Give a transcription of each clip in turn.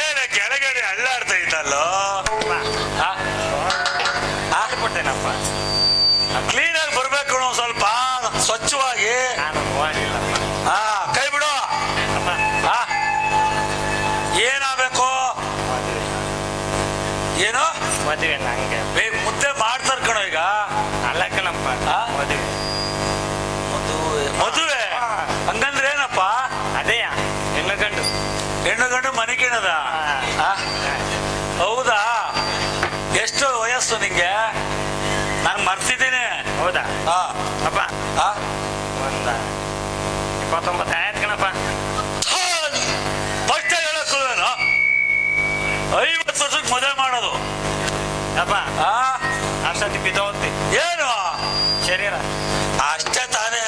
ಏನ ಕೆಳಗಡೆ ಅಳ್ಳಾಡ್ತೈತಲ್ಲೋ? ಕೊಟ್ಟೇನಪ್ಪ. ಕ್ಲೀನಾಗಿ ಬರ್ಬೇಕು ಸ್ವಲ್ಪ ಸ್ವಚ್ಛವಾಗಿ. ಕೈ ಬಿಡು. ಏನಾಗಬೇಕು? ಏನು ಮದುವೆ? ನಂಗೆ ಮುದ್ದೆ ಮಾಡ್ತಾರ ಕಣೋ ಈಗ. ಅಲ್ಲಕ್ಕನಪ್ಪ ಮದುವೆ. ಮದುವೆ ಹಂಗಂದ್ರೆ ಏನಪ್ಪ? ಅದೇ ಹೆಣ್ಣು ಗಂಡು. ಹೆಣ್ಣು ಗಂಡು ಮನೆಗಿಣದ? ಹೌದಾ? ಎಷ್ಟು ವಯಸ್ಸು ನಿಂಗೆ? ನಾನು ಮರ್ತಿದ್ದೀನಿ. ಹೌದಾ ಅಪ್ಪ? ಒಂದ 29 ಆಯ್ತು ಕಣಪ್ಪ. ಫಸ್ಟ್ ಹೇಳಕ್ಕೇನು 50 ವರ್ಷಕ್ಕೆ ಮದುವೆ ಮಾಡೋದು ಅಪ್ಪ? ಅಷ್ಟೊತ್ತಿ ಬಿದ್ದೋಗ್ತಿ ಏನು ಶರೀರ? ಅಷ್ಟೇ ತಾನೇ,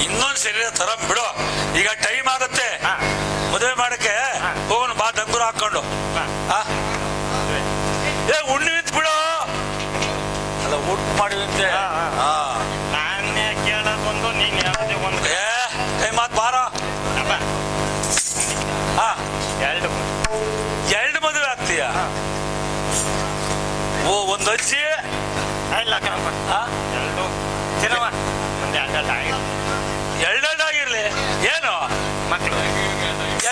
ಇನ್ನೊಂದು ಶರೀರ ತರ ಬಿಡು. ಈಗ ಟೈಮ್ ಆಗುತ್ತೆ ಮದುವೆ ಮಾಡಕ್ಕೆ. ಹೋಗೋಣ ಬಾ, ಡಂಗುರ ಹಾಕೊಂಡು. ಉಣ್ಣಿ ನಿಂತು ಬಿಡು. ಅಲ್ಲ ಊಟ ಮಾಡಿದಂತೆ. ನಾನೇ ಕೇಳೋದು ಒಂದು, ನೀನ್ ಹೇಳೋದೇ ಒಂದು. ಮಾತು ಬಾರ. ಎರಡು ಮದುವೆ ಆಗ್ತೀಯ? ಓ, ಒಂದು ಅಜ್ಜಿ ಇಲ್ಲ ಕಣಪ್ಪ. ಎರಡು ತಿನ್ನವ ಒಂದು ಎರಡೆರಡು ಆಗಿರ್ಲಿ. ಏನು ಮಕ್ಳು?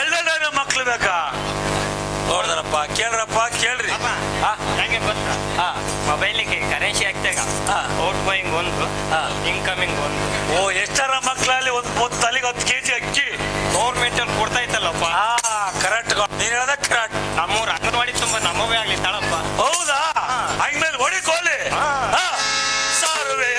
ಎರಡೆರಡು ಮಕ್ಳು ಬೇಕಾ? ನೋಡ್ದಾರಪ್ಪ, ಕೇಳ್ರಪ್ಪ, ಕೇಳ್ರಿ. ಹೆಂಗೆ ಗೊತ್ತಾ? ಮೊಬೈಲಿಗೆ ಕರೆನ್ಸಿ ಹಾಕ್ತಾಗ ಔಟ್ ಗೋಯಿಂಗ್ ಒಂದು, ಇನ್ಕಮಿಂಗ್ ಒಂದು. ಓ, ಎಷ್ಟರ ಮಕ್ಳಲ್ಲಿ ಒಂದು ತಲೆಗೆ 10 kg ಅಕ್ಕಿ ಗೌರ್ಮೆಂಟ್ ಅಲ್ಲಿ ಕೊಡ್ತಾ ಇತ್ತಲ್ಲಪ್ಪ. ಕರೆಕ್ಟ್, ನೀನ್ ಹೇಳೋದ ಕರೆಕ್ಟ್. ನಮ್ಮೂರು ಅಂಗನವಾಡಿ ತುಂಬಾ ನಮ್ಮವೇ ಆಗ್ಲಿ ತಾಳಪ್ಪ. ಹೌದಾ? ಹಂಗ್ಮೇಲೆ ಹೊಡಿಕೋಲಿ. ಸಾರುವೆ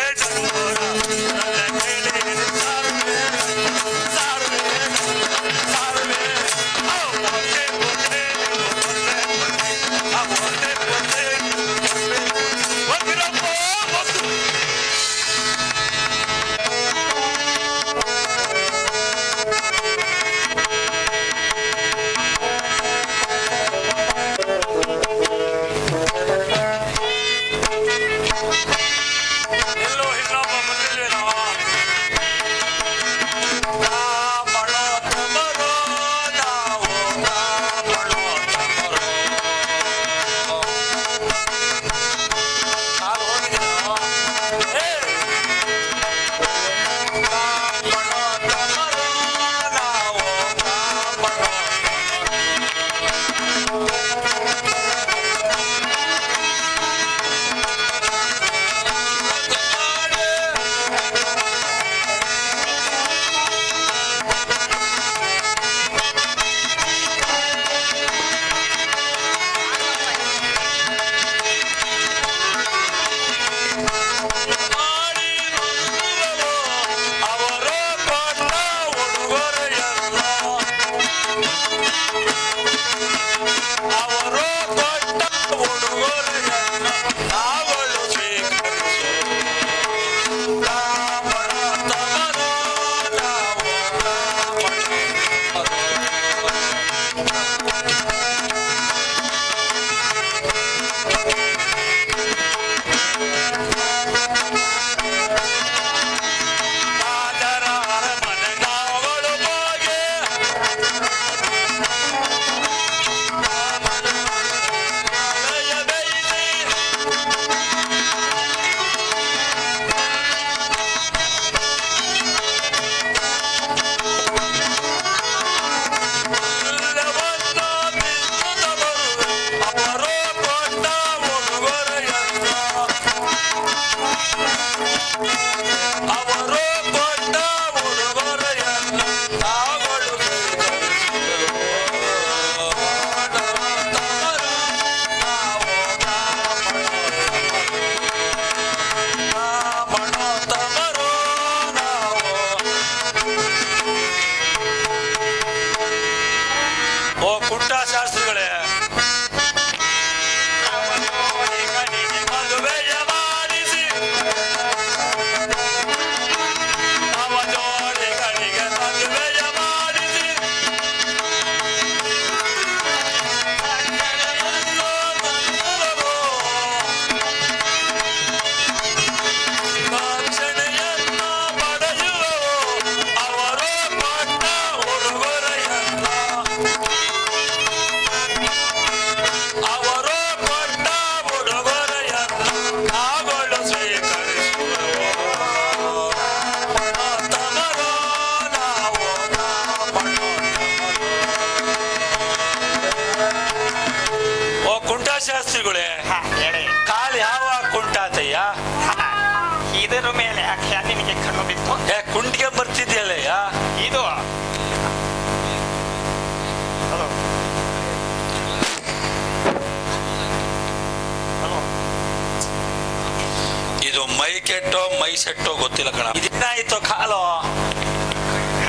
ಮೈ ಸೆಟ್ಟೋ ಗೊತ್ತಿಲ್ಲ ಕಣ. ಇದೇನಾಯ್ತು ಕಾಲು?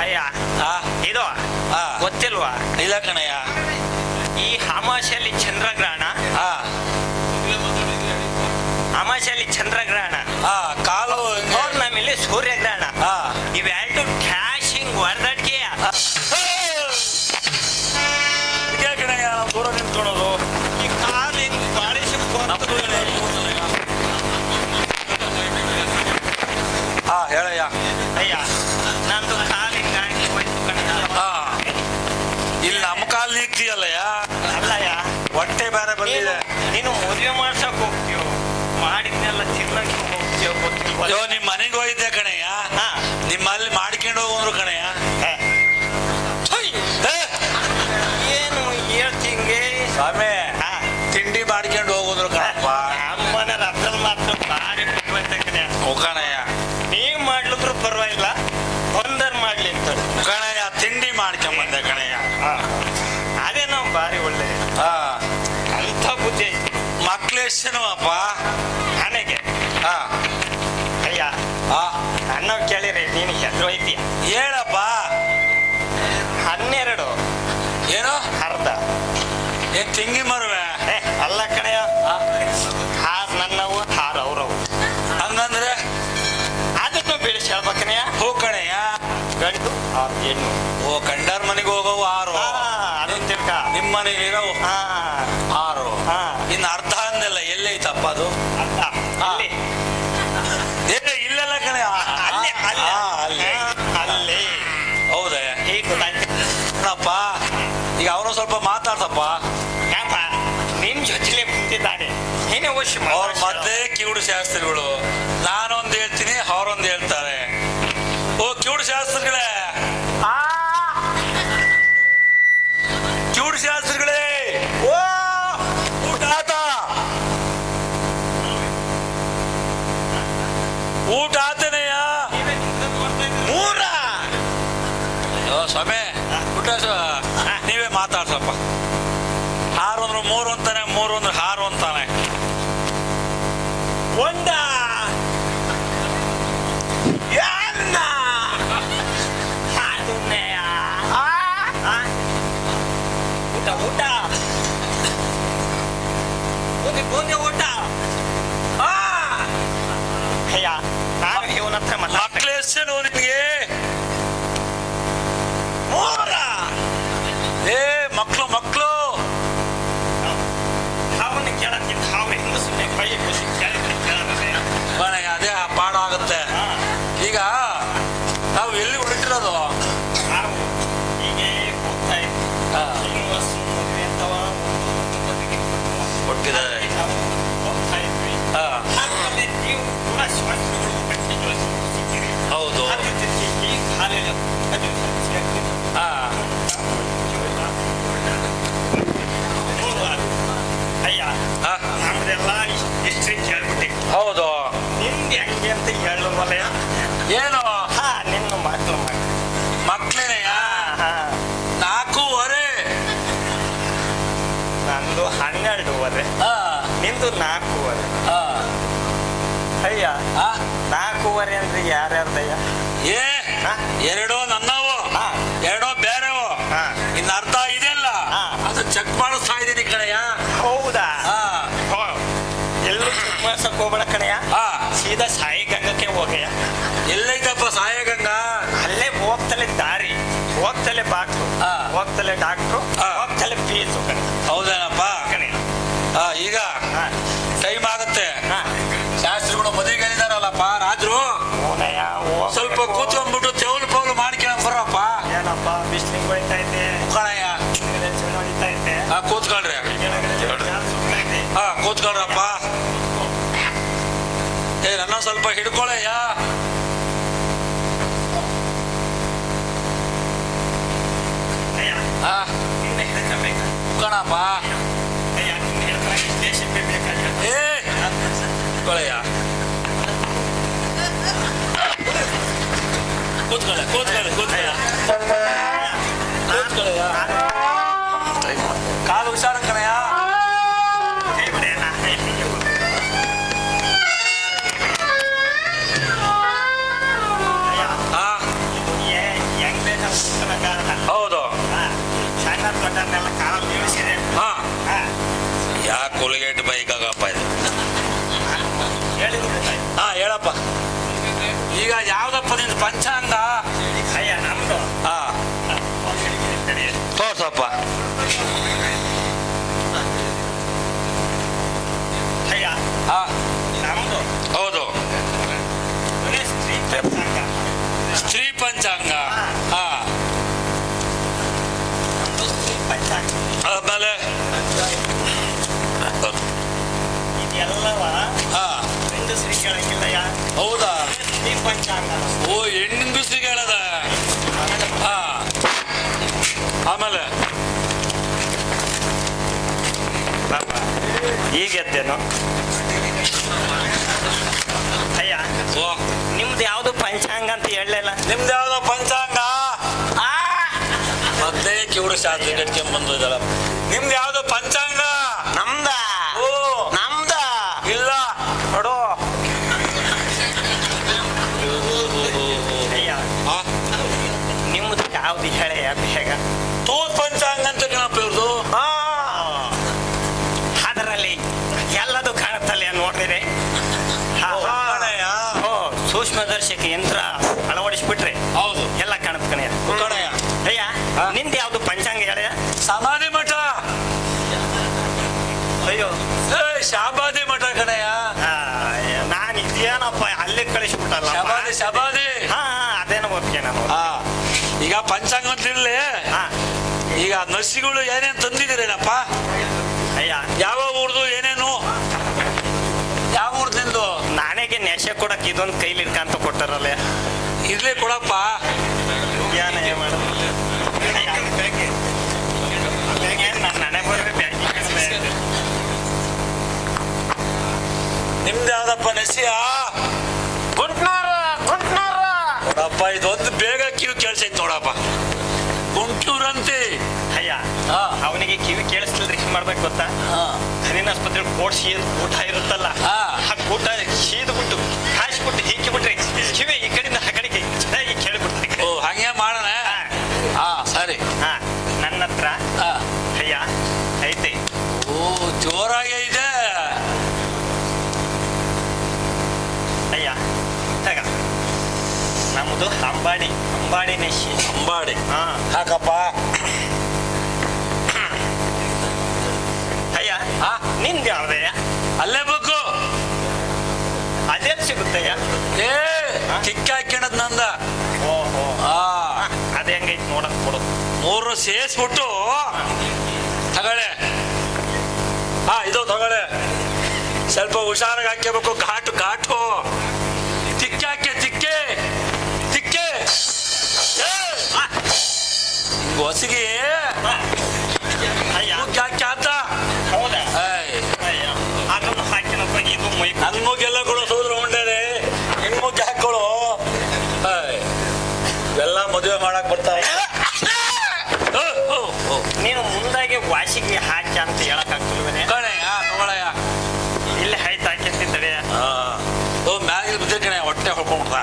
ಅಯ್ಯ ಆ ಇದು ಆ. ಗೊತ್ತಿಲ್ವಾ? ಇಲ್ಲ ಕಣಯ್ಯ. ಈ ಅಮಾವಾಸ್ಯಲ್ಲಿ ಚಂದ್ರಗ್ರಹಣ, ಆ ಅಮಾವಾಸ್ಯಲ್ಲಿ ಚಂದ್ರಗ್ರಹಣ, ಆ ಕಾಲು ಹಿಂಗೆ. ಪೌರ್ಣಮಿಲಿ ಸೂರ್ಯಗ್ರಹಣ, ಆ. ಇವೆರಡು ಡ್ಯಾಶಿಂಗ್ ಹೊಡೆದಡ್ಗೆ ಇದಕ್ಕೆ ಕಣಯ್ಯ ನಾವು ದೂರ ನಿಂತ್ಕೊಳ್ಳೋದು. ಈ ಕಾಲು ಹಿಂಗ್ ಬಾಳಿಸಿ ಹಾ ಹೇಳಯ್ಯ. ಅಯ್ಯ ನಂದು ಕಾಲು ಹಿಂಗಾಗಿ ಹೋಯ್ತು ಕಣಯ್ಯ. ಹಾ ಇಲ್ಲಿ ನಮ್ಮ ಕಾಲ್ ನೀಗ್ತೀಯಲ್ಲಯ್ಯ. ಅಲ್ಲಯ್ಯ, ಹೊಟ್ಟೆ ಬೇರೆ ಬಂದಿದೆ. ನೀನು ಮದುವೆ ಮಾಡ್ಸಕ್ ಹೋಗ್ತೀಯೋ, ಮಾಡಿದ್ನೆಲ್ಲ ತಿನ್ನಕ್ಕೆ ಹೋಗ್ತೀಯೋ ಗೊತ್ತಿಲ್ವ? ಅಯ್ಯೋ ನಿಮ್ ಮನೆಗೆ ಹೋಗಿದ್ದೆ ಕಣಯ್ಯ. ಹಾ. ನಿಮ್ಮಲ್ಲಿ ಮಾಡ್ಕೊಂಡು ಹೋದ್ರು ಕಣಯ್ಯ. ಹೇ, ಏ, ಏನು ಹೇಳ್ತಿಂಗೆ? ಸ್ವಾಮಿ ಹಾ, ತಿಂಡಿ ಮಾಡ್ಕೊಂಡು ಹೋಗುದ್ರು ಕಣಪ್ಪ. ಅಮ್ಮನ ರಥದ ಮಾತ್ರ ಭಾರಿ ಬಿಟ್ಕೊಂತ ಕಣಯ್ಯ. ಓ ಕಣಯ್ಯ. ನೀವ್ ಮಾಡ್ಲಿದ್ರು ಪರವಾಗಿಲ್ಲ, ಒಂದರ್ ಮಾಡ್ಲಿ ಅಂತ. ಕಣಯ್ಯ ತಿಂಡಿ ಮಾಡ್ಕೊಂಬಂದೆ ಕಣಯ್ಯ. ಅದೇ ನಾವು ಭಾರಿ ಒಳ್ಳೆ ಹಾ ಅಂತ ಬುದ್ಧಿ ಐತಿ ಮಕ್ಳೆಷ್ಟನು ಅಪ್ಪ? ನನಗೆ. ಹಾ ಅಯ್ಯ ಹಾ ಅನ್ನ ಕೇಳಿರಿ ನೀನು ಹೆದ್ರು ಐತಿ. ಹೇಳಪ್ಪ. 12 ಏನು ಅರ್ಧ. ಏನ್ ತಿಂಗಿ ಮರುವೆ? ಏ ಅಲ್ಲ ಕಣಯ್ಯ, ಹಾರ್ ನನ್ನವು ಹಾರ್ ಅವ್ರವು. ಹಂಗಂದ್ರೆ ಅದನ್ನು ಬೆಳೆಸಿ ಹೇಳ್ಬೇಕನಯ್ಯ. ಹೋ ಕಣಯ್ಯ. ಗಂಡು ಅವ್ರ ಹೆಣ್ಣು. ಓ ಕಂಡರ್ ಮನೆಗೆ ಹೋಗೋವು 6, ಅದನ್ನ ತಿಳ್ಕ. ನಿಮ್ಮ ಮನೆಗಿರೋ ಹಾ 6. ಹಾ. ಇನ್ನು ಅರ್ಧ ಅಂದೆಲ್ಲ ಎಲ್ಲೈತಪ್ಪ ಅದು? ಅರ್ಧ ಅಲ್ಲಿ. ಏ ಇಲ್ಲೆಲ್ಲ ಕಣಯ್ಯ. ಅಲ್ಲಿ ಅಲ್ಲಿ ಹಾ, ಅಲ್ಲಿ. ಅಲ್ಲಿ. ಹೌದೇ ಈಗ ಗೊತ್ತಾಯ್ತು. ಅಪ್ಪ. ಈಗ ಅವನು ಸ್ವಲ್ಪ ಮಾತಾಡ್ತಪ್ಪ. ಯಾಕ ನಿನ್ ಜೊತೆಲೆ ಕುಂತಿದ್ದಾನೆ, ಏನೇ ವರ್ಷ ಅವ್ರ ಮಧ್ಯೆ ಕಿವುಡು ಶಾಸ್ತ್ರಿಗಳು. ನಾನೊಂದು ಹೇಳ್ತೀನಿ, ಅವ್ರೊಂದು ಹೇಳ್ತಾರೆ. ಓ ಕಿವುಡು ಶಾಸ್ತ್ರಿಗಳೇ, ಕಿವುಡು ಶಾಸ್ತ್ರಿಗಳೇ, ಓ ಊಟ ಆತ? ಊಟ ಆತನೆಯ? 3? ಓ ಸ್ವಾಮಿ ಊಟ ನೀವೇ ಮಾತಾಡ್ಸಪ್ಪ. 6 ಅಂದ್ರೆ 3 ಅಂತಾನೆ, 3 ಅಂದ್ರೆ 6 ಅಂತಾನೆ. ಒಂದ ಯಾನ್ನ ಅದನ್ನೆಯ ಊಟ ಊಟ ಬೂಂದಿ ಬೂಂದಿ ಊಟ. ಅಯ್ಯ ನಾನು ಇವನ ಹತ್ರ ಮಕ್ಳೆಷ್ಟೇನು ನಿಮಗೆ? 3. ಏ ಮಕ್ಳು ಮಕ್ಳು ಅವನ್ನ ಕೇಳಕ್ಕಿಂತ ಅವ್ರು ಹೆಂಗ ಸುಮ್ಮನೆ ಕೈ ಖುಷಿ ಕೇಳಿದ್ರೆ ಕೇಳದೆ. ಮನೆಗೆ ಅದೇ ಆ ಪಾಠ ಆಗುತ್ತೆ. ಈಗ ನಾವು ಎಲ್ಲಿ ಹೊರಟಿರೋದು? ನಾವು ಹೀಗೆ ಹೋಗ್ತಾ ಇದ್ವಿ. ಹಿಂಗ್ ಹೊಸ ಮದುವೆ ಅಂತವ ಕೊಟ್ಟಿದ್ದಾರೆ. ನಾವು ಹೋಗ್ತಾ ಇದ್ವಿ. ಆಮೇಲೆ ನೀವು ಕೂಡ ಶಾಸ್ತ್ರಗಳು ಕಟ್ಟಿ ಸಿಕ್ಕಿರಿ. ಹೌದು. ಅದ್ರ ಜೊತೆ ಈ ಕಾಲೇಜ್ ಅದು ಸೇರ್ತೀನಿ. ಹಾ ಅಯ್ಯ ಹಾ. ನಮ್ದೆಲ್ಲ ಹಿಸ್ಟ್ರಿ ಕೇಳ್ಬಿಟ್ಟಿ. ಹೌದು. ನಿಮ್ದು ಹೆಂಗೆ ಅಂತ ಹೇಳೋವಲ್ಲ. ಏನು ಹಾ ನಿನ್ನ ಮಕ್ಕಳು ಮಕ್ಳೇನೆಯ? ಹಾ 4:15. ನಂದು 12:15. ಹಾ ನಿಂದು 4:15. ಹಾ ಅಯ್ಯ ಹಾ. 4:15 ಅಂದ್ರೆ ಯಾರ್ಯಾರ್ದಯ್ಯ? ಏ ಹಾ? 2 ನನ್ನವು, ಹಾ. 2 ಬೇರೆವು. ಹಾ. ಇನ್ನು ಅರ್ಧ ಇದೆಲ್ಲ ಹಾ. ಅದು ಚೆಕ್ ಮಾಡಿಸ್ತಾ ಇದ್ದೀನಿ ಕಣಯ್ಯ. ಹೌದಾ? ಹಾ ಎಲ್ಲೂ ಚೆಕ್ ಮಾಡ್ಸಕ್ ಹೋಗ್ಬೇಡ ಕಣಯ್ಯ. ಹಾ. ಸೀದಾ ಸಾಯಿ ಗಂಗಕ್ಕೆ ಹೋಗಯ್ಯ. ಎಲ್ಲೈತಪ್ಪ ಸಾಯಗಂಗಾ? ಅಲ್ಲೇ ಹೋಗ್ತಲೇ ದಾರಿ, ಹೋಗ್ತಲೇ ಬಾಕ್ಲು, ಹಾ. ಹೋಗ್ತಲೇ ಡಾಕ್ಟ್ರು, ಹಾ. ಹೋಗ್ತಲೇ ಫೀಸು ಕಣೆ. ಹೌದೇನಪ್ಪ? ಕಣೆ. ಹಾ ಈಗ ಹಾ. ಟೈಮ್ ಆಗುತ್ತೆ. ಹಾ. ಶಾಸ್ತ್ರಿಗಳು ಮದುವೆಗೆ ಹೇಳಿದಾರಲ್ಲಪ್ಪ ರಾಜರು. ಹೋನಯ್ಯ, ಹೋಗ್ಬೇಕು. ಸ್ವಲ್ಪ ಕೂತ್ಕೊಂಡ್ಬಿಟ್ಟು ತೆವಲು ಪೌಲು ಮಾಡ್ಕೊಂಡು ಬರಪ್ಪ. ಏನಪ್ಪ ಬಿಸ್ಲಿಂಗ್ ಹೊಡಿತಾ ಐತೆ, ಕಣಯ್ಯ. ಚಳಿ ಹೊಡಿತಾ ಐತೆ. ಹಾ ಕೂತ್ಕೊಳ್ರಿ. ಹಾ ಕೂತ್ಕೊಳ್ರಪ್ಪ. ಏ ನನ್ನ ಸ್ವಲ್ಪ ಹಿಡ್ಕೊಳಯ್ಯ. ಹಾ ಕಣಪ್ಪ. ಏ ಹಿಡ್ಕೊಳಯ್ಯ. ಕೂತ್ಕೊಳ್ಳೆ ಕೂತ್ಕೊಳ್ಳೆ ಕೂತ್ಕೊಳ್ಳೆ ಕೂತ್ಕೊಳ್ಳಯ್ಯ. ಕಾಲು ಹುಷಾರ ಕಣಯ್ಯ. ಮನುಷ್ಯನ ಕಾರಣ. ಹೌದು. ಸಣ್ಣ ದೊಡ್ಡನ್ನೆಲ್ಲ ಕಾಲ ಬೀಳಿಸಿದೆ. ಹಾ, ಯಾಕೆ ಕೊಲ್ಗೇಟ್ ಬೈಕಾಗಪ್ಪ ಇದು? ಹಾ, ಹೇಳಪ್ಪ. ಈಗ ಯಾವ್ದಪ್ಪ ನಿಂದು ಪಂಚಾಂಗ? ಅಯ್ಯ ನಮ್ದು. ಹಾ, ತೋರ್ಸಪ್ಪ. ಅಯ್ಯ ಹಾ, ನಮ್ದು. ಹೌದು. ಸ್ತ್ರೀ ಪಂಚಾಂಗ. ಸ್ತ್ರೀ ಪಂಚಾಂಗ. ಹಾ, ನಮ್ದು ಸ್ತ್ರೀ ಪಂಚಾಂಗ. ಆದ್ಮೇಲೆ ಇದೆಲ್ಲವ ಹಾ, ಹೆಂಗಸ್ರಿಗೆ ಕೇಳಂಗಿಲ್ಲಯ್ಯ. ಹೌದಾ? ಸ್ತ್ರೀ ಪಂಚಾಂಗ. ಓ, ಹೆಣ್ಣಿಂಗಸ್ರಿಗೆ ಹೇಳದ. ಹಾ, ಆಮೇಲೆ ಈಗ ಎದ್ದೇನು? ಅಯ್ಯ ಓ, ನಿಮ್ದು ಯಾವ್ದು ಪಂಚಾಂಗ ಅಂತ ಹೇಳಲಿಲ್ಲ. ನಿಮ್ದು ಯಾವ್ದೋ ಪಂಚಾಂಗ? ಮತ್ತೆ ಕಿವುಡು ಶಾಸ್ತ್ರಿ ಕಟ್ಕೊಂಡ್ ಇದಲ್ಲ. ನಿಮ್ದು ಯಾವ್ದೋ ಪಂಚಾಂಗ? ನಮ್ದ. ಓ, ನಮ್ದ ಇಲ್ಲ ನೋಡು. ಅಯ್ಯ ಆ, ನಿಮ್ದು ಯಾವ್ದು ಹೇಳಯ್ಯ ಬೇಗ. ತೂತ್ ಪಂಚಾಂಗ ಅಂತ ಕಣಪ್ಪ ಇವ್ರದು. ಅದರಲ್ಲಿ ಎಲ್ಲದು ಕಾಣುತ್ತಲ್ಲ ನೋಡಿದ್ರೆ. ಸೂಕ್ಷ್ಮದರ್ಶಕ ಯಂತ್ರ ಅಳವಡಿಸ್ಬಿಟ್ರೆ ಹೌದು, ಎಲ್ಲ ಕಾಣುತ್ತೆ ಕಣಯ್ಯ. ಕಣಯ್ಯ. ಅಯ್ಯ ನಿಂದು ಯಾವ್ದು ಪಂಚಾಂಗ ಹೇಳಯ್ಯ. ಸಮಾಧಿ ಮಠ. ಅಯ್ಯೋ ಶಾಬಾದಿ ಮಠ ಕಣಯ್ಯ. ನಾನು ಇದೇನಪ್ಪ ಅಲ್ಲಿ ಕಳಿಸ್ಬಿಟ್ಟಲ್ಲ. ಶಬಾದಿ, ಶಬಾದಿ. ಹಾ, ಅದೇನೋ ಗೊತ್ತಿಗೆ ನಾನು. ಹಾ, ಈಗ ಪಂಚಾಂಗ ಅಂತ ಇರ್ಲಿ. ಹಾ, ಈಗ ನರ್ಸಿಗಳು ಏನೇನು ತಂದಿದ್ದೀರೇನಪ್ಪ? ಅಯ್ಯ ಯಾವ ಊರ್ದು ಏನೇನು? ಯಾವ ಊರ್ದಿಂದು? ನಾನೇಗೆ ನೆಶೆ ಕೊಡಕ್ ಇದೊಂದು ಕೈಲಿ ಇಟ್ಕಂತ ಕೊಟ್ಟಾರಲ್ಲ. ಇರ್ಲಿ ಕೊಡಪ್ಪ. ಏನೇ ಮಾಡೋದು? ನಾನೇ ಬರ್ರಿ ಬ್ಯಾಂಕಿಂಗ್. ನಿಮ್ದು ಯಾವ್ದಪ್ಪ ನಸಿಯ? ಗುಂಟ್ನಾರ ಗುಂಟ್ನಾರ. ನೋಡಪ್ಪ, ಇದೊಂದು ಬೇಗ ಕಿವಿ ಕೇಳಿಸೈತೆ ನೋಡಪ್ಪ. ಗುಂಟೂರಂತೆ. ಅಯ್ಯ ಅವನಿಗೆ ಕಿವಿ ಕೇಳಿಸ್ತಿಲ್ರಿ ಹಿಂಗ್ ಮಾಡ್ಬೇಕು ಗೊತ್ತಾ? ಹನಿನ ಆಸ್ಪತ್ರೆ ಕೋಡ್ಸಿ ಊಟ ಇರುತ್ತಲ್ಲ, ಆ ಊಟ ಸೀದ್ಬಿಟ್ಟು ಹಾಯಿಸ್ಬಿಟ್ಟು ಹಿಕ್ಕಿಬಿಟ್ರಿ ಕಿವಿ ಈ ಕಡೆಯಿಂದ ಆ ಕಡೆಗೆ ಚೆನ್ನಾಗಿ ಕೇಳಿಬಿಡ್ತಾರೆ. ಓ, ಹಂಗೆ ಮಾಡೋಣ. ಹಾ, ಸರಿ. ಹಾ, ನನ್ನ ಹತ್ರ ಅಯ್ಯ ಐತೆ. ಓ, ಜೋರಾಗೆ ಇದೆ. ಅಯ್ಯ ತಗ. ನಮ್ಮದು ಅಂಬಾಡಿ. ಅಂಬಾಡಿ ನೆಶಿ. ಅಂಬಾಡಿ. ಹಾ, ಹಾಕಪ್ಪ. ಅಯ್ಯ ನಿಂದು ಯಾವ್ದಯ್ಯ? ಅಲ್ಲೇ ಬೇಕು. ಅದೇ ಸಿಗುತ್ತಯ್ಯ. ಏ, ಕಿಕ್ಕ ಹಾಕ್ಯಣದ್ ನಂದ. ಓಹೋ, ಆ, ಅದೇ ಹೆಂಗೈತೆ ನೋಡಕ್ ಕೊಡು. 3 ಸೇರಿಸ್ಬಿಟ್ಟು ತಗೊಳ್ಳೆ. ಹಾ, ಇದು ತಗೊಳ್ಳೆ. ಸ್ವಲ್ಪ ಹುಷಾರಾಗಿ ಹಾಕ್ಯಬೇಕು. ಘಾಟು ಘಾಟು. ತಿಕ್ಕೆ ಹಾಕ್ಯ, ತಿಕ್ಕೆ ತಿಕ್ಕೆ. ಹೊಸಿಗೆ ಅಯ್ಯ ಹಾಕ್ಯ ಅಂತ. ಹೌದಾ? ಏಯ್, ಅಯ್ಯ ಅದನ್ನು ಹಾಕಿನಪ್ಪ. ಇದು ಮೈ ನನ್ ಮುಗ್ಗೆಲ್ಲ ಕೊಡು. ಸೋದ್ರ ಉಂಡೇನೆ ನಿನ್ ಮುಗ್ಗೆ ಹಾಕೊಳ್ಳು. ಇವೆಲ್ಲ ಮದುವೆ ಮಾಡಕ್ ಬರ್ತಾವೆ. ನೀನು ಮುಂದಾಗೆ ವಾಸಿಗೆ ಹಾಕಿ ಅಂತ ಹೇಳಕ್ ಆಗ್ತಿಲ್ವೇನೆ? ಕಣೆ, ತಗೊಳಯ್ಯ. ಇಲ್ಲಿ ಹೈಟ್ ಹಾಕಿರ್ತಿದ್ದಡೆ. ಮ್ಯಾಗಿಲ್ ಬಿದ್ದ ಕಣೆ, ಹೊಟ್ಟೆ ಹೊಡ್ಕೊಂಡ್ಬಿಡ್ತ.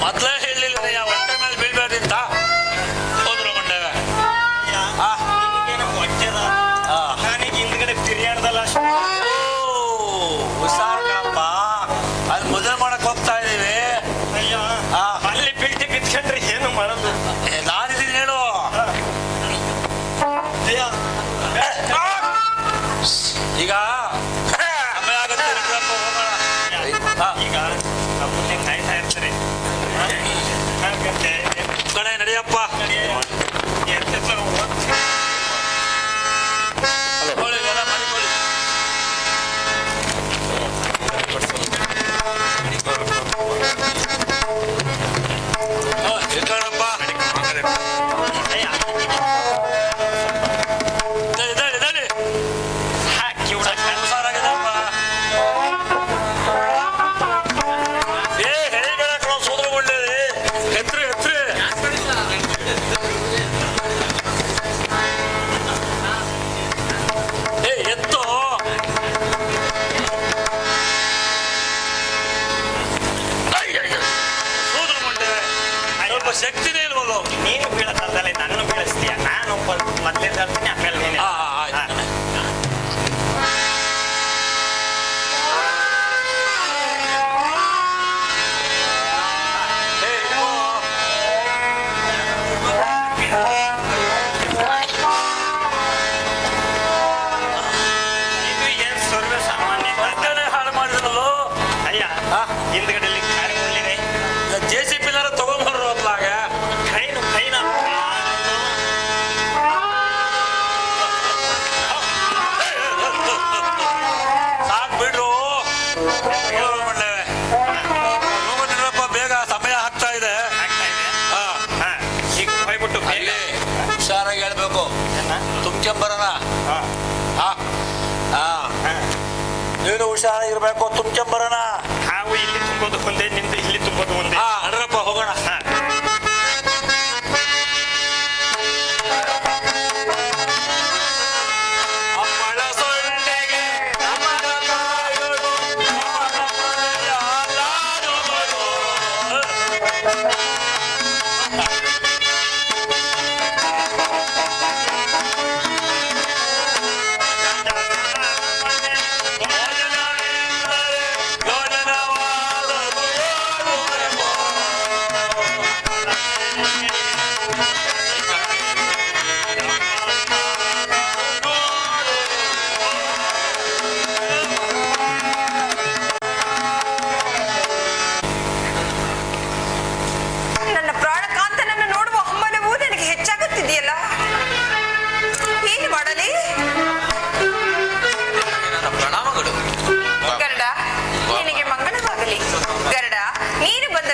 ಮೊದ್ಲೇ ಹೇಳಿಲ್ಲ ಹೊಟ್ಟೆ ಮೇಲೆ ಬೀಳ್ಬೇಡಿಂತ. ಹೋದ್ರು ಮಂಡ್ಯ. ಹೊಟ್ಟೆದ ನನಗೆ ಹಿಂದ್ಗಡೆ ತಿರ್ಯಾಡ್ದಲ್ಲ. ಹುಷಾರ್ ಕಣಪ್ಪ. ಅಲ್ಲಿ ಮದುವೆ ಮಾಡಕ್ ಹೋಗ್ತಾ ಇದೀವಿ. ಅಯ್ಯ ಅಲ್ಲಿ ಬಿಲ್ಟಿ ಬಿತ್ಕೊಂಡ್ರೆ ಏನು ಮಾಡೋದು? ನಾನಿದ್ದೀನಿ ಹೇಳು. ಈಗ ಸಮಯ ಆಗತ್ತೆ. ಈಗ ಮುಂದೆ ಕಾಯ್ತಾ ಇರ್ತಾರೆ ಕಣೆ, ನಡಿಯಪ್ಪ. ಶಕ್ತಿನೇ ಇಲ್ವಲ್ಲೋ. ನೀನು ಬೀಳತ್ತಲ್ಲ, ನನ್ನ ಬೀಳಿಸ್ತೀಯ. ನಾನು ಮೊದಲೇ ಹೇಳ್ತೀನಿ, ಆಮೇಲೆ ನೀನು. ಆಯ್ತು. ಇದು ಏನ್ ಸರ್ವ ಸಾಮಾನ್ಯ ಹಾಳು ಮಾಡಿದ್ರಲ್ಲೋ. ಅಯ್ಯ, ಹಿಂದ್ಗಡೆಯಲ್ಲಿ ಕಾರಿ ಮುಳ್ಳಿದೆ. JCB ತಗೊಂಡ್ಬರ್ರು ಅದ್ಲಾಗ. ಕೈನ ಸಾಕ್ ಬಿಡ್ರು. ಹೋಗ್ಬಿಟ್ಟಿರಪ್ಪ, ಬೇಗ ಸಮಯ ಆಗ್ತಾ ಇದೆ. ಆಗ್ತಾ ಇದೆ. ಈಗ ಹೋಗ್ಬಿಟ್ಟು ಅಲ್ಲಿ ಹುಷಾರಾಗಿ ಹೇಳ್ಬೇಕು. ತುಂಬ್ಕೊಂಬರೋಣ. ನೀನು ಹುಷಾರಾಗಿರ್ಬೇಕು. ತುಂಬ್ಕೊಂಬರೋಣ. ಹಾವು ಇಲ್ಲಿ ತುಂಬೋದು ಒಂದೇ, ನಿಂದು ಇಲ್ಲಿ ತುಂಬೋದು ಒಂದೇ. ಅಡ್ರಪ್ಪ ಹೋಗೋಣ.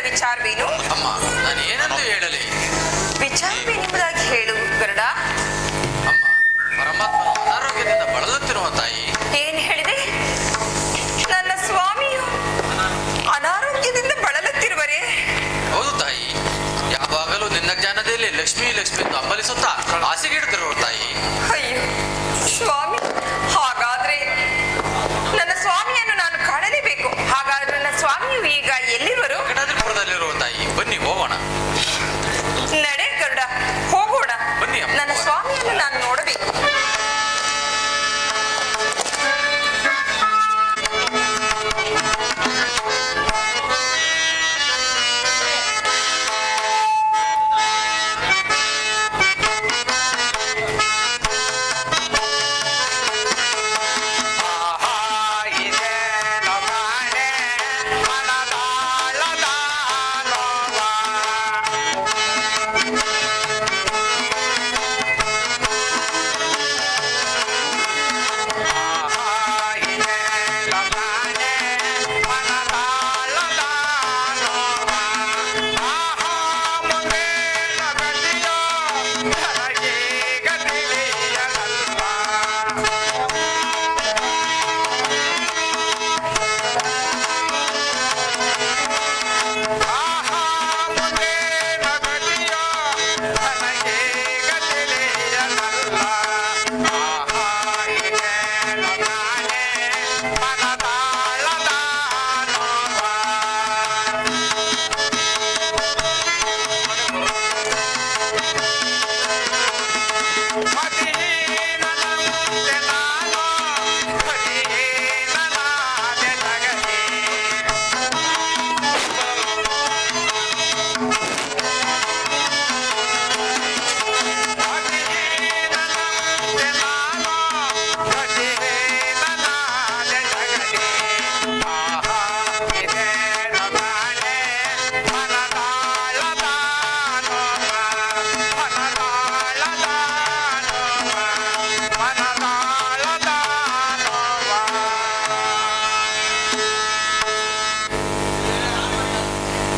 ವಿಚಾರವೇನು? ಅಮ್ಮ, ನಾನು ಏನಂತ ಹೇಳಲಿ? ವಿಚಾರವೇನೆಂಬುದಾಗಿ ಹೇಳು ಗರುಡ. ಅಮ್ಮ, ಪರಮಾತ್ಮನು ಅನಾರೋಗ್ಯದಿಂದ ಬಳಲುತ್ತಿರುವ ತಾಯಿ. ಏನ್ ಹೇಳಿದೆ? ನನ್ನ ಸ್ವಾಮಿಯು ಅನಾರೋಗ್ಯದಿಂದ ಬಳಲುತ್ತಿರುವರೇ? ಹೌದು ತಾಯಿ. ಯಾವಾಗಲೂ ನಿನ್ನ ಜ್ಞಾನದಲ್ಲಿ ಲಕ್ಷ್ಮಿ ಲಕ್ಷ್ಮಿ ಎಂದು ಹಂಬಲಿಸುತ್ತಾ ಆಸೆಗಿಡುತ್ತಿರುವ ತಾಯಿ. ಅಯ್ಯೋ ಸ್ವಾಮಿ, ಹಾಗಾದ್ರೆ ನನ್ನ ಸ್ವಾಮಿಯನ್ನು ನಾನು ಕಾಣಲೇಬೇಕು. ಹಾಗಾದ್ರೆ ನನ್ನ ಸ್ವಾಮಿಯು ಈಗ ಎಲ್ಲಿರುವರು? ಕಡಾದ್ರಿಪುರದಲ್ಲಿರುವ ತಾಯಿ. ಬನ್ನಿ ಹೋಗೋಣ. ನಡೆ ಗರುಡ, ಹೋಗೋಣ. ಬನ್ನಿ ಅಮ್ಮ. ನನ್ನ ಸ್ವಾಮಿಯನ್ನು ನಾನು ನೋಡಬೇಕು.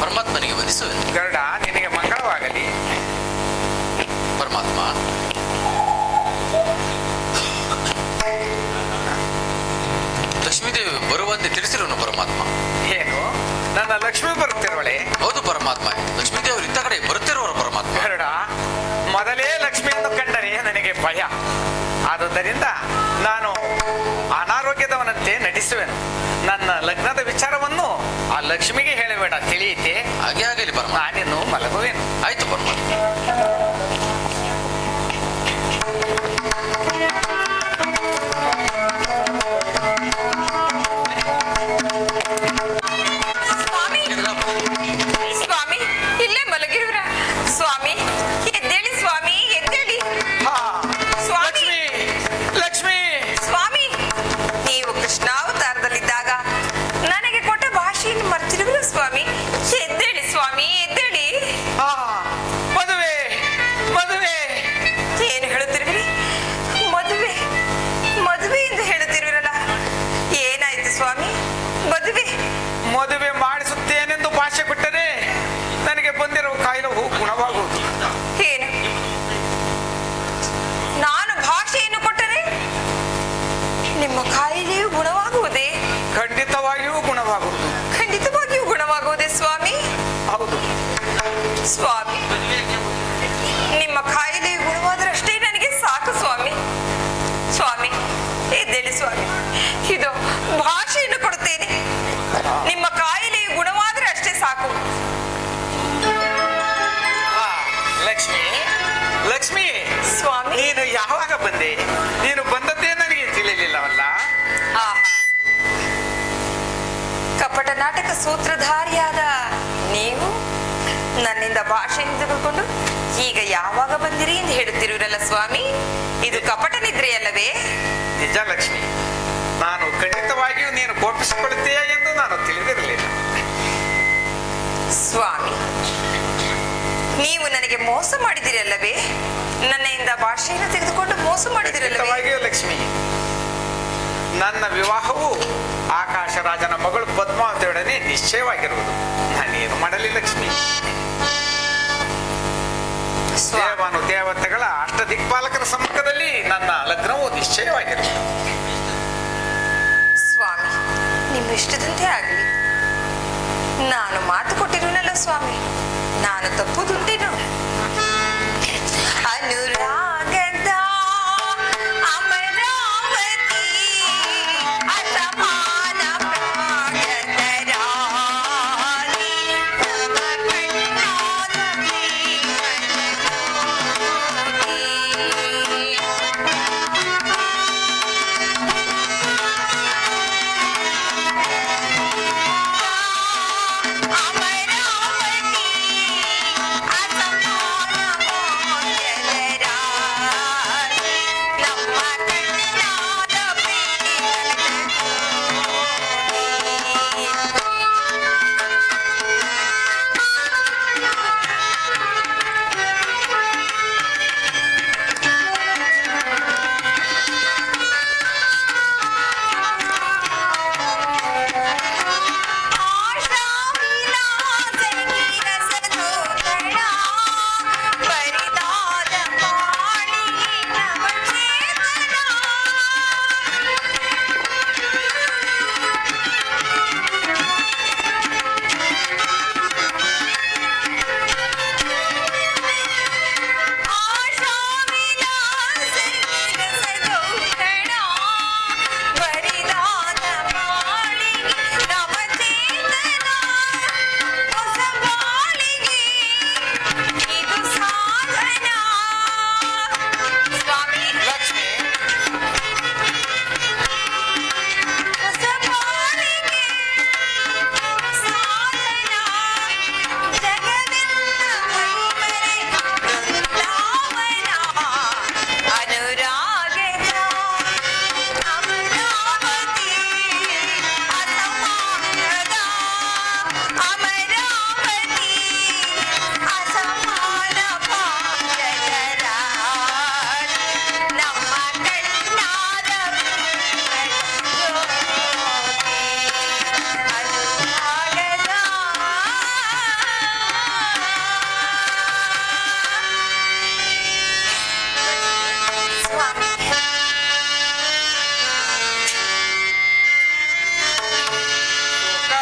ಪರಮಾತ್ಮನಿಗೆ ವಂದಿಸುವೆನು. ಗರುಡ, ನಿನಗೆ ಮಂಗಳವಾಗಲಿ. ಪರಮಾತ್ಮ, ಲಕ್ಷ್ಮೀದೇವಿ ಬರುವಂತೆ ತಿಳಿಸಿರುವನು. ಪರಮಾತ್ಮ, ಏನು ನನ್ನ ಲಕ್ಷ್ಮಿ ಬರುತ್ತಿರುವಳೆ? ಹೌದು ಪರಮಾತ್ಮ. ಲಕ್ಷ್ಮೀದೇವರು ಇತ್ತ ಕಡೆ ಬರುತ್ತಿರುವರು. ಪರಮಾತ್ಮ, ಗರುಡ, ಮೊದಲೇ ಲಕ್ಷ್ಮಿಯನ್ನು ಕಂಡರೆ ನನಗೆ ಭಯ. ಆದುದರಿಂದ ನಾನು ಅನಾರೋಗ್ಯದವನಂತೆ ನಟಿಸುವೆನು. ನನ್ನ ಲಗ್ನದ ವಿಚಾರವನ್ನು ಆ ಲಕ್ಷ್ಮಿಗೆ ಹೇಳಬೇಡ, ತಿಳಿಯಿತೆ? ಹಾಗೆ ಆಗಲಿ ಪರಮಾತ್ಮ. ನಾನಿನ್ನು ಮಲಗುವೇನು. ಆಯ್ತು ಪರಮಾತ್ಮ. ಸ್ವಾಮಿ ಸ್ವಾಮಿ ಇಲ್ಲೇ ಮಲಗಿರುವ್ರ ಸ್ವಾಮಿ ಎದ್ದೇಳಿ ಸ್ವಾಮಿ ಎದ್ದೇಳಿ ಹಾ, ಸ್ವಾಮಿ ಲಕ್ಷ್ಮಿ. ಸ್ವಾಮಿ ನೀವು ಕೃಷ್ಣಾವತಾರದಲ್ಲಿದ್ದಾಗ ನನಗೆ ಕೊಟ್ಟ ಭಾಷೆಯನ್ನು ಮರ್ತಿರುವಿರ ಸ್ವಾಮಿ ಎದ್ದೇಳಿ ಸ್ವಾಮಿ ಎದ್ದೇಳಿ ಹಾ, ಮದುವೆ ಮದುವೆ. ಏನು ಹೇಳುತ್ತಿರುವಿರಿ ಮದುವೆ ಮದುವೆ ಎಂದು ಹೇಳುತ್ತಿರುವಿರಲ್ಲ ಏನಾಯ್ತು ಸ್ವಾಮಿ ಮದುವೆ ಮದುವೆ ಮಾಡಿಸುತ್ತೇನೆಂದು ಭಾಷೆ ಕೊಟ್ಟರೆ ನನಗೆ ಬಂದಿರುವ ಕಾಯಿಲೆವು ಗುಣವಾಗುವುದು. ಏನು ನಾನು ಭಾಷೆಯನ್ನು ಕೊಟ್ಟರೆ ನಿಮ್ಮ ಕಾಯಿಲೆಯು ಗುಣವಾಗುವುದೇ ಖಂಡಿತವಾಗಿಯೂ ಗುಣವಾಗುವುದು. ಖಂಡಿತವಾಗಿಯೂ ಗುಣವಾಗುವುದೇ ಸ್ವಾಮಿ ಹೌದು ಸ್ವಾಮಿ ನಿಮ್ಮ ಕಾಯಿಲೆಯು ಗುಣವಾದರಷ್ಟೇ ನನಗೆ ಸಾಕು ಸ್ವಾಮಿ ಸ್ವಾಮಿ ಎದ್ದೇಳಿ ಸ್ವಾಮಿ ಇದು ಭಾಷೆಯನ್ನು ಕೊಡುತ್ತೇನೆ ನಿಮ್ಮ ಕಾಯಿಲೆಯು ಗುಣವಾದರೆ ಅಷ್ಟೇ ಸಾಕು ಹಾ, ಲಕ್ಷ್ಮಿ ಲಕ್ಷ್ಮಿ. ಸ್ವಾಮಿ ನೀನು ಯಾವಾಗ ಬಂದೆ? ನೀನು ಬಂದದ್ದೇ ನನಗೆ ತಿಳಿಲಿಲ್ಲವಲ್ಲ. ಆಹಾ. ಕಪಟ ನಾಟಕ ಸೂತ್ರಧಾರಿಯಾದ ನೀವು ನನ್ನಿಂದ ಭಾಷೆಯನ್ನು ತೆಗೆದುಕೊಂಡು ಈಗ ಯಾವಾಗ ಬಂದಿರಿ ಎಂದು ಹೇಳುತ್ತಿರುವಿರಲ್ಲ ಸ್ವಾಮಿ ಇದು ಕಪಟ ನಿದ್ರೆಯಲ್ಲವೇ ನಿಜ ಲಕ್ಷ್ಮಿ, ನಾನು ಖಂಡಿತವಾಗಿಯೂ ನೀನು ಕೋಪಿಸಿಕೊಳ್ಳುತ್ತೀಯ ಎಂದು ನಾನು ತಿಳಿದಿರಲಿಲ್ಲ. ಸ್ವಾಮಿ ನೀವು ನನಗೆ ಮೋಸ ಮಾಡಿದಿರಲ್ಲವೇ ನನ್ನಿಂದ ಭಾಷೆಯನ್ನು ತೆಗೆದುಕೊಂಡು ಮೋಸ ಮಾಡಿದಿರಲ್ಲವೇ ಖಂಡಿತವಾಗಿಯೂ ಲಕ್ಷ್ಮಿ, ನನ್ನ ವಿವಾಹವು ಆಕಾಶರಾಜನ ಮಗಳು ಪದ್ಮಾವತಿಯೊಡನೆ ನಿಶ್ಚಯವಾಗಿರುವುದು. ನಾನೇನು ಮಾಡಲಿ ಲಕ್ಷ್ಮಿ. ದೇವಾನು ದೇವತೆಗಳ ಅಷ್ಟ ದಿಕ್ಪಾಲಕರ ಸಮ್ಮುಖದಲ್ಲಿ ನನ್ನ ಲಗ್ನವು ನಿಶ್ಚಯವಾಗಿರುವುದು. ಸ್ವಾಮಿ ನಿಮ್ಮ ಇಷ್ಟದಂತೆ ಆಗಲಿ ನಾನು ಮಾತು ಕೊಟ್ಟಿರುನಲ್ಲ ಸ್ವಾಮಿ ನಾನು ತಪ್ಪುದುಂಟೇನು ಅನುರಾಗದ ಅಮರಾವತಿ ಅಸಮಾನ ಪ್ರಾಣದ ರಾಣಿ ನಮ್ಮ ಕಣ್ಣಾದ ಅಮರಾವತಿ ಅಸಮಾನ ಪ್ರಾಣದ ರಾಣಿ ನಮ್ಮ ಕಣ್ಣಾದ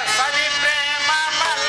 ಸವಿ ಪ್ರೇಮ ಮಲ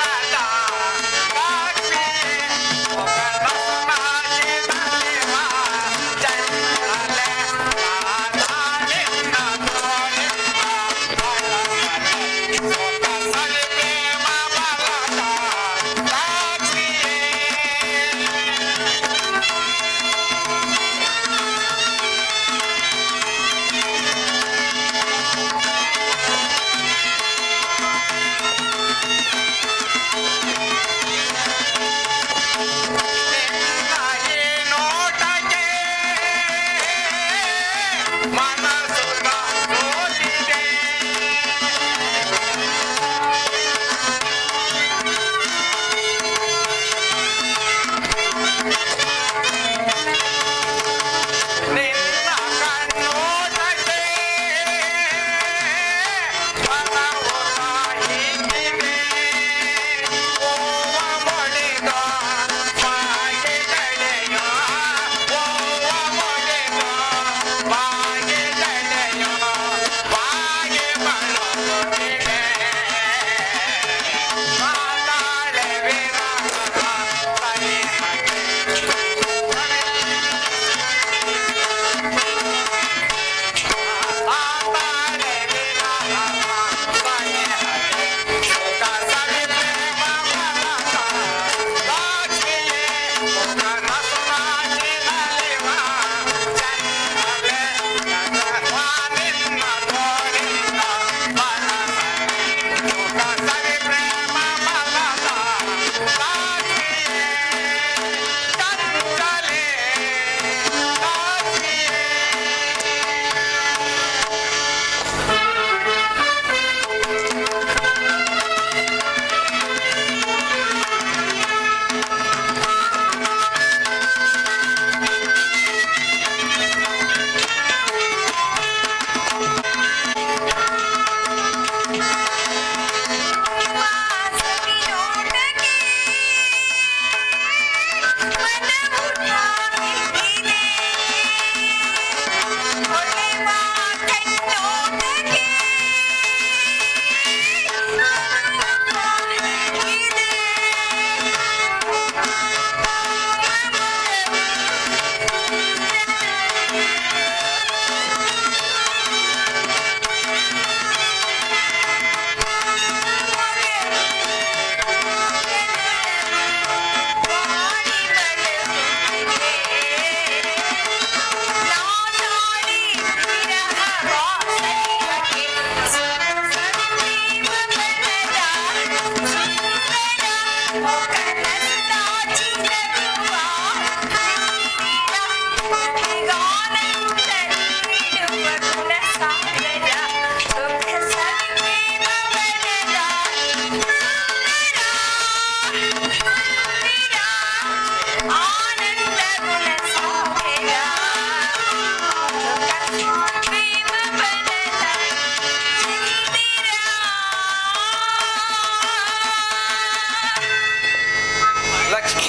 ಲಕ್ಷ್ಮಿ,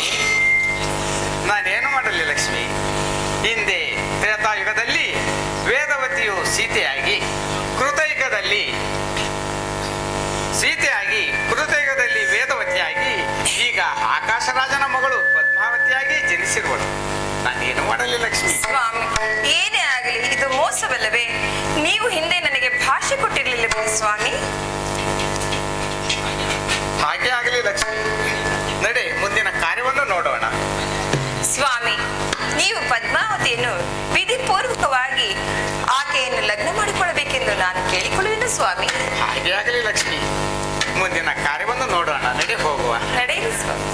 ನಾನೇನು ಮಾಡಲಿ ಲಕ್ಷ್ಮಿ? ಹಿಂದೆ ತ್ರೇತಾಯುಗದಲ್ಲಿ ವೇದವತಿಯು ಕೃತಯುಗದಲ್ಲಿ ವೇದವತಿಯಾಗಿ ಈಗ ಆಕಾಶರಾಜನ ಮಗಳು ಪದ್ಮಾವತಿಯಾಗಿ ಜನಿಸಿರುವಳು. ನಾನೇನು ಮಾಡಲಿ ಲಕ್ಷ್ಮಿ? ಸ್ವಾಮಿ, ಏನೇ ಆಗಲಿ ಇದು ಮೋಸವಲ್ಲವೇ? ನೀವು ಹಿಂದೆ ನನಗೆ ಭಾಷೆ ಕೊಟ್ಟಿರಲಿಲ್ಲವೇ ಸ್ವಾಮಿ? ಹಾಗೆ ಆಗಲಿ ಲಕ್ಷ್ಮಿ. ನಡೆ, ಮುಂದಿನ ಕಾರ್ಯವನ್ನು ನೋಡೋಣ. ಸ್ವಾಮಿ, ನೀವು ಪದ್ಮಾವತಿಯನ್ನು ವಿಧಿಪೂರ್ವಕವಾಗಿ ಆಕೆಯನ್ನು ಲಗ್ನ ಮಾಡಿಕೊಳ್ಳಬೇಕೆಂದು ನಾನು ಕೇಳಿಕೊಳ್ಳುವೆನು ಸ್ವಾಮಿ. ಹಾಗೆ ಆಗಲಿ ಲಕ್ಷ್ಮಿ. ಮುಂದಿನ ಕಾರ್ಯವನ್ನು ನೋಡೋಣ. ನಡೆ, ಹೋಗುವ. ನಡೆಯಿರಿ ಸ್ವಾಮಿ.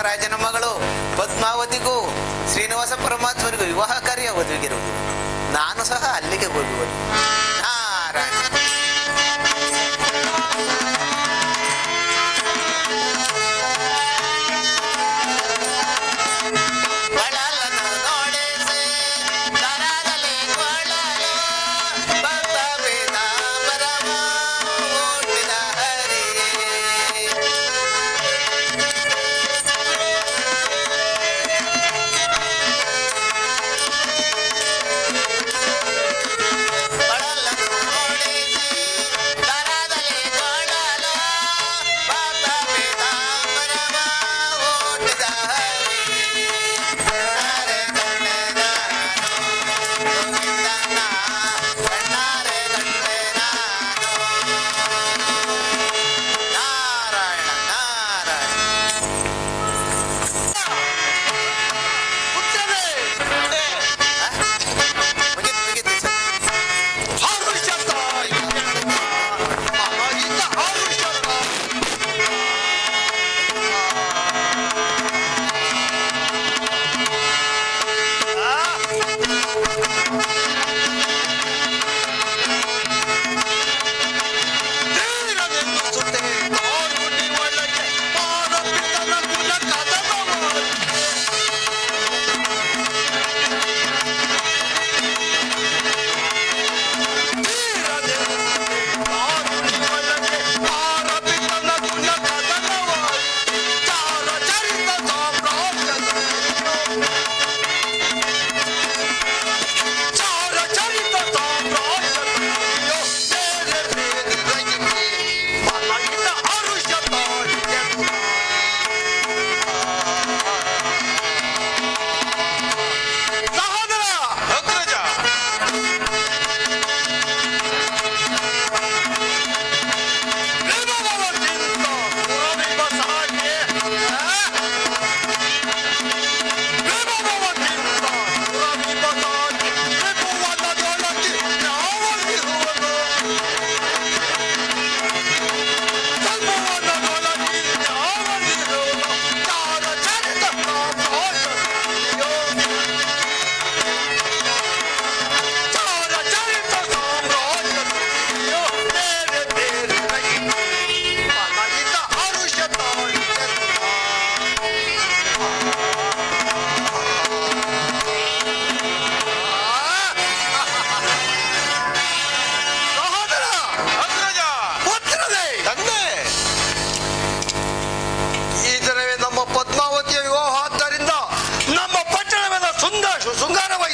ರಾಜನ ಮಗಳು ಪದ್ಮಾವತಿಗೂ ಶ್ರೀನಿವಾಸ ಪರಮಾತ್ಮರಿಗೂ ವಿವಾಹ ಕಾರ್ಯ ಒದಗಿರುವುದು. ನಾನು ಸಹ ಅಲ್ಲಿಗೆ ಹೋಗುವುದು. ನಾರಾಯಣ. ಬಡಲನು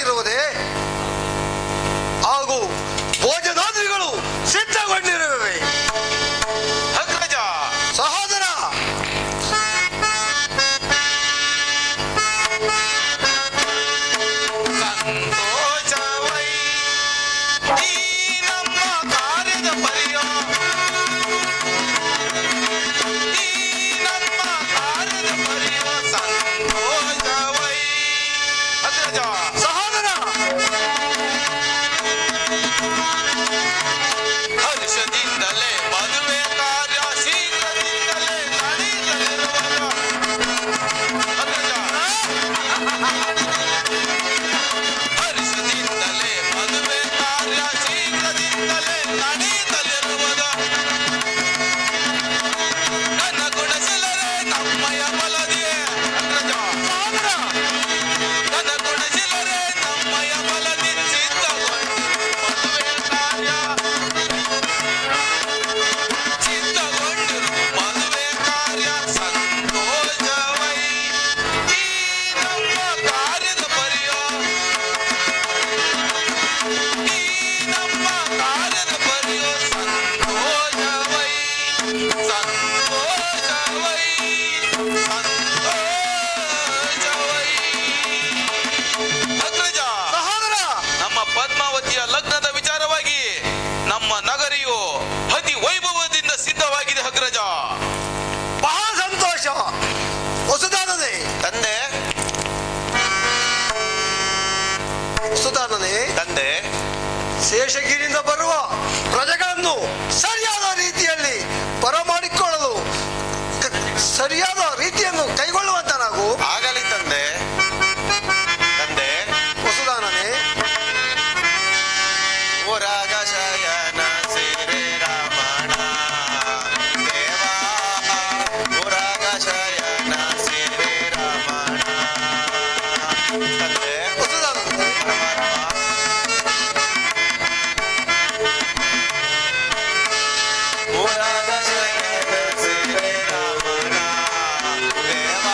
ಸಿದ್ಧವಾಗಿರುವುದೇ ಹಾಗೂ ಭೋಜನಾದಿಗಳು ಸಿದ್ಧಗೊಂಡಿರುವೆ. ಅಗ್ರಜ ಸಹೋದರ, ಸಂತೋಷವೈ ಈ ನಮ್ಮ ಕಾರ್ಯದ ಪರಿಯ ಈ ನಮ್ಮ ಕಾರ್ಯದ ಪರಿಯ ಸಂತೋಷವೈ. ಅಗ್ರಜ ಸಹೋದರ, ಹರ್ಷದಿಂದಲೇ ಮದುವೆ ಕಾರ್ಯ ಶೀಘ್ರದಿಂದಲೇ ನಡೆಯಲಿರುವುದು. ಅಗ್ರಜ ಹರ್ಷದಿಂದಲೇ ಮದುವೆ ಕಾರ್ಯ ಶೀಘ್ರದಿಂದಲೇ ನಡೆಯಲಿರುವುದು. ನನ್ನ ಗುಣಶೀಲರೇ ನಮ್ಮಯ ಬಲದಿಯೇ. ಅಗ್ರಜ ನನ್ನ ಗುಣಶೀಲರೇ ನಮ್ಮಯ ಬಲದಿ ಸಿದ್ಧಗೊಂಡು ಮದುವೆ ಕಾರ್ಯ ಚಿತ್ತಗೊಂಡಿರು ಮದುವೆ ಕಾರ್ಯ ಸಂತೋಷವೈ ಈ ನಮ್ಮ ಕಾರ್ಯದ ಪರಿಯ ಈ ನಮ್ಮ ಕಾರ್ಯದ ಪರಿಯ ಸಂತೋಷವೈ ಸಂತೋಷವೈ ಸಂತೋಷವೈ. ಅಗ್ರಜ ಸಹೋದರ, ನಮ್ಮ ಪದ್ಮಾವತಿಯ ಲಗ್ನದ ವಿಚಾರವಾಗಿ ನಮ್ಮ ನಗರಿಯು ಅತಿ ವೈಭವದಿಂದ ಸಿದ್ಧವಾಗಿದೆ. ಅಗ್ರಜ ಬಹಳ ಸಂತೋಷ. ಹೊಸದಾನನೇ ತಂದೆ ಹೊಸದಾನನೇ ತಂದೆ ಶೇಷಗಿರಿಯಿಂದ ಬರುವ ಪ್ರಜೆಗಳನ್ನು ಸರಿಯಾದ ರೀತಿಯಲ್ಲಿ ಬರಮಾಡಿಕೊಳ್ಳಲು ಸರಿಯಾದ ರೀತಿಯನ್ನು ಕೈಗೊಳ್ಳುವಂತ ನಾವು ಆಗಲಿ ತಂದೆ. ತಂದೆ ಹೊಸದಾನನೇ ಊರಾಗ ಶಯನ ಸಿರಿ ರಮಣ ದೇವ ಊರಾಗ ಶಯನ ಸಿರಿ ರಮಣ. ತಂದೆ ಹೊಸದಾನನೇ ಊರಾಗ ಶಯನ ಸಿರಿ ರಮಣ ದೇವ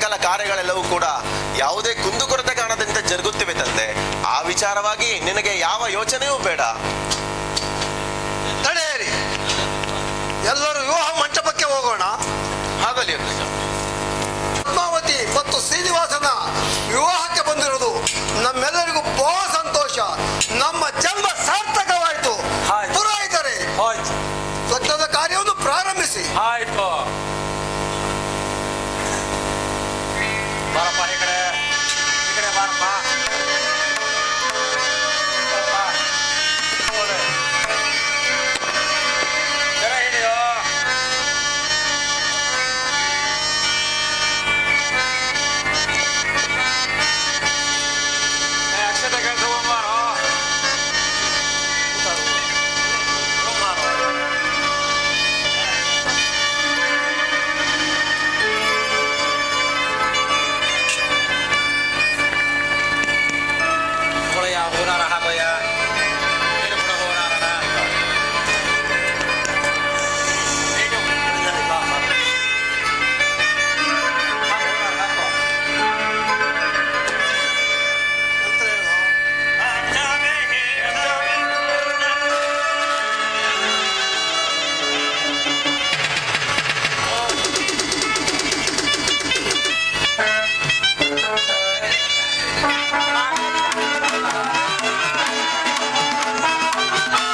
ಸಕಲ ಕಾರ್ಯಗಳೆಲ್ಲವೂ ಕೂಡ ಯಾವುದೇ ಕುಂದುಕೊರತೆ ಕಾಣದಂತೆ ಜರುಗುತ್ತಿವೆ ತಂದೆ. ಆ ವಿಚಾರವಾಗಿ ನಿನಗೆ ಯಾವ ಯೋಚನೆಯೂ ಬೇಡ. ತಡೆಯಿರಿ, ಎಲ್ಲರೂ ವಿವಾಹ ಮಂಟಪಕ್ಕೆ ಹೋಗೋಣ. ಹಾಗಲಿ ಅಗ್ರಜ. ಪದ್ಮಾವತಿ ಮತ್ತು ಶ್ರೀನಿವಾಸ